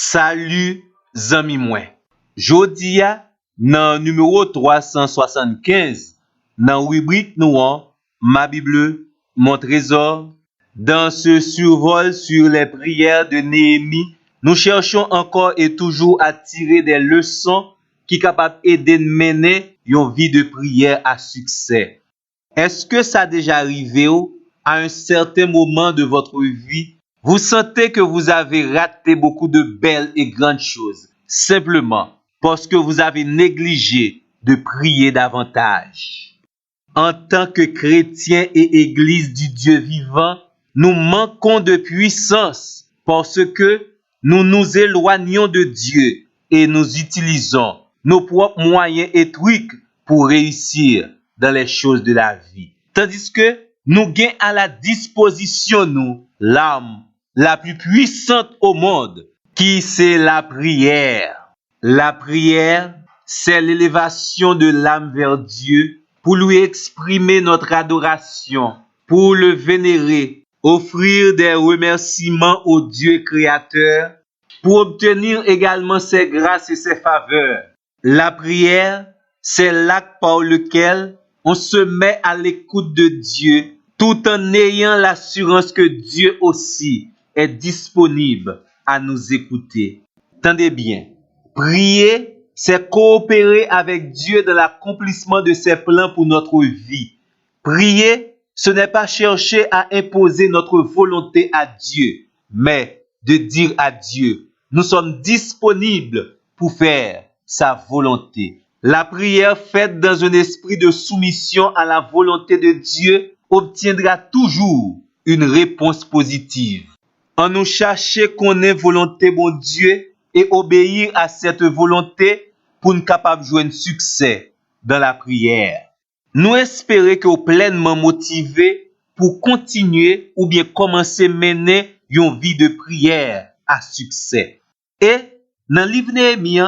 Salut, zami mwen. Jodi a, nan numéro 375, nan rubrique nou an, Ma Bible, mon trésor, dans ce survol sur les prières de Néhémie, nous cherchons encore et toujours à tirer des leçons qui capables aider de mener une vie de prière à succès. Est-ce que ça a déjà arrivé à un certain moment de votre vie? Vous sentez que vous avez raté beaucoup de belles et grandes choses, simplement parce que vous avez négligé de prier davantage. En tant que chrétiens et église du Dieu vivant, nous manquons de puissance parce que nous nous éloignons de Dieu et nous utilisons nos propres moyens et trucs pour réussir dans les choses de la vie. Tandis que nous gagnons à la disposition nous l'arme la plus puissante au monde, qui c'est la prière. La prière, c'est l'élévation de l'âme vers Dieu pour lui exprimer notre adoration, pour le vénérer, offrir des remerciements au Dieu créateur, pour obtenir également ses grâces et ses faveurs. La prière, c'est l'acte par lequel on se met à l'écoute de Dieu tout en ayant l'assurance que Dieu aussi est disponible à nous écouter. Tendez bien, prier, c'est coopérer avec Dieu dans l'accomplissement de ses plans pour notre vie. Prier, ce n'est pas chercher à imposer notre volonté à Dieu, mais de dire à Dieu, nous sommes disponibles pour faire sa volonté. La prière faite dans un esprit de soumission à la volonté de Dieu obtiendra toujours une réponse positive. En nous chercher qu'on ait volonté bon Dieu et obéir à cette volonté pour nous capable de jouer un succès dans la prière. Nous espérons que vous pleinement motivés pour continuer ou bien commencer à mener une vie de prière à succès. Et dans le livre Néhémie,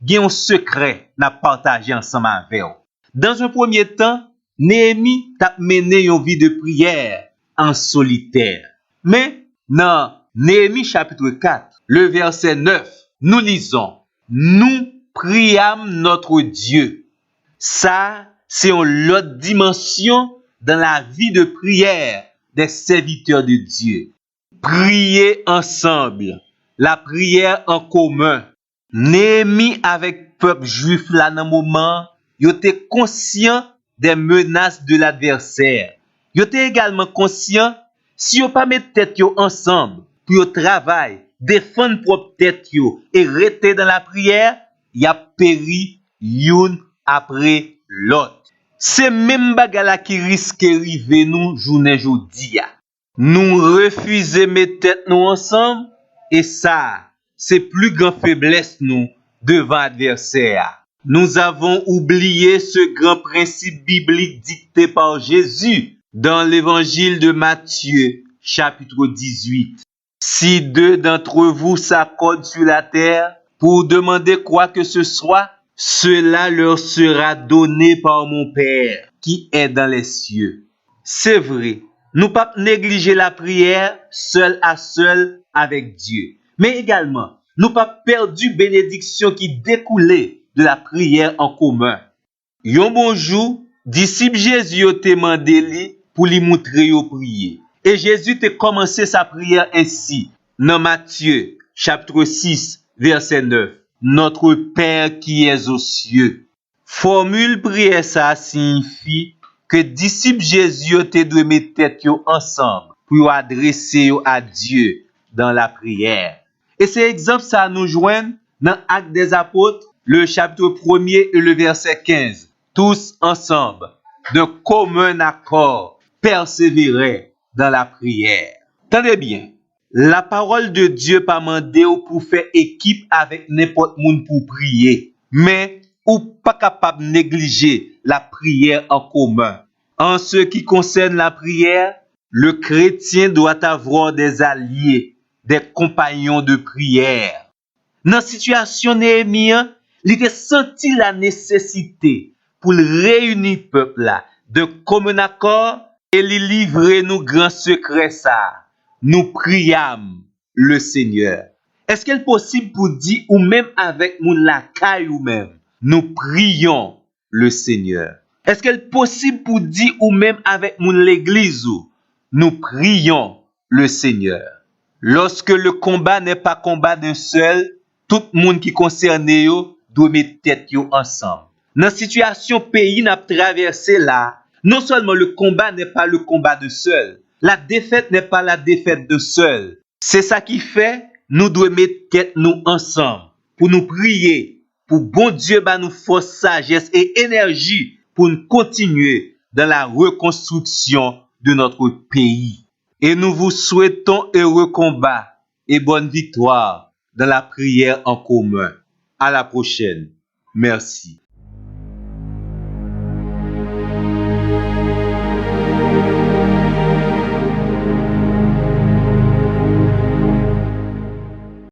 il y a un secret à partager ensemble avec vous. Dans un premier temps, Néhémie a mené une vie de prière en solitaire. Mais dans Néhémie chapitre 4, le verset 9, nous lisons, nous priâmes notre Dieu. Ça, c'est une autre dimension dans la vie de prière des serviteurs de Dieu. Prier ensemble, la prière en commun. Néhémie avec peuple juif là dans moment, il était conscient des menaces de l'adversaire. Il était également conscient si yo pas mettre tête yo ensemble pour yo travail, défendre propre tête yo et rester dans la prière, y a péri youn après l'autre. C'est même bagala qui risque arriver nous journée jodi a. Nous refuser mettre tête nous ensemble et ça, c'est plus grand faiblesse nous devant adversaire. Nous avons oublié ce grand principe biblique dicté par Jésus dans l'évangile de Matthieu, chapitre 18. Si deux d'entre vous s'accordent sur la terre pour demander quoi que ce soit, cela leur sera donné par mon Père qui est dans les cieux. C'est vrai, nous ne pouvons pas négliger la prière seul à seul avec Dieu. Mais également, nous ne pouvons pas perdre bénédiction qui découlait de la prière en commun. Yon bonjour, disciple Jésus a demandé pour lui montrer au prier. Et Jésus a commencé sa prière ainsi, dans Matthieu, chapitre 6, verset 9. Notre Père qui es aux cieux. Formule prière ça signifie que disciple Jésus te doit mettre tête ensemble pour adresser à Dieu dans la prière. Et c'est exemple ça nous joindre dans Actes des Apôtres, le chapitre 1er et le verset 15. Tous ensemble, de commun accord, persévérer dans la prière. Tenez bien, la parole de Dieu pas mandé pour faire équipe avec n'importe monde pour prier, mais ou pas capable de négliger la prière en commun. En ce qui concerne la prière, le chrétien doit avoir des alliés, des compagnons de prière. Dans la situation Néhémie, il a senti la nécessité pour réunir le peuple là, de commun accord et lui livrer nous grand secret ça. Nous priâmes le Seigneur. Est-ce qu'il est possible pour dire, ou même avec mon lacaille ou même, nous prions le Seigneur? Est-ce qu'il est possible pour dire, ou même avec mon l'église, nous prions le Seigneur? Lorsque le combat n'est pas combat d'un seul, tout le monde qui concerné doit mettre tête ensemble. Dans la situation pays n'a traversé là, non seulement le combat n'est pas le combat de seul, la défaite n'est pas la défaite de seul. C'est ça qui fait, nous devons mettre tête nous ensemble pour nous prier, pour bon Dieu nous force, sagesse et énergie pour nous continuer dans la reconstruction de notre pays. Et nous vous souhaitons heureux combat et bonne victoire dans la prière en commun. À la prochaine. Merci.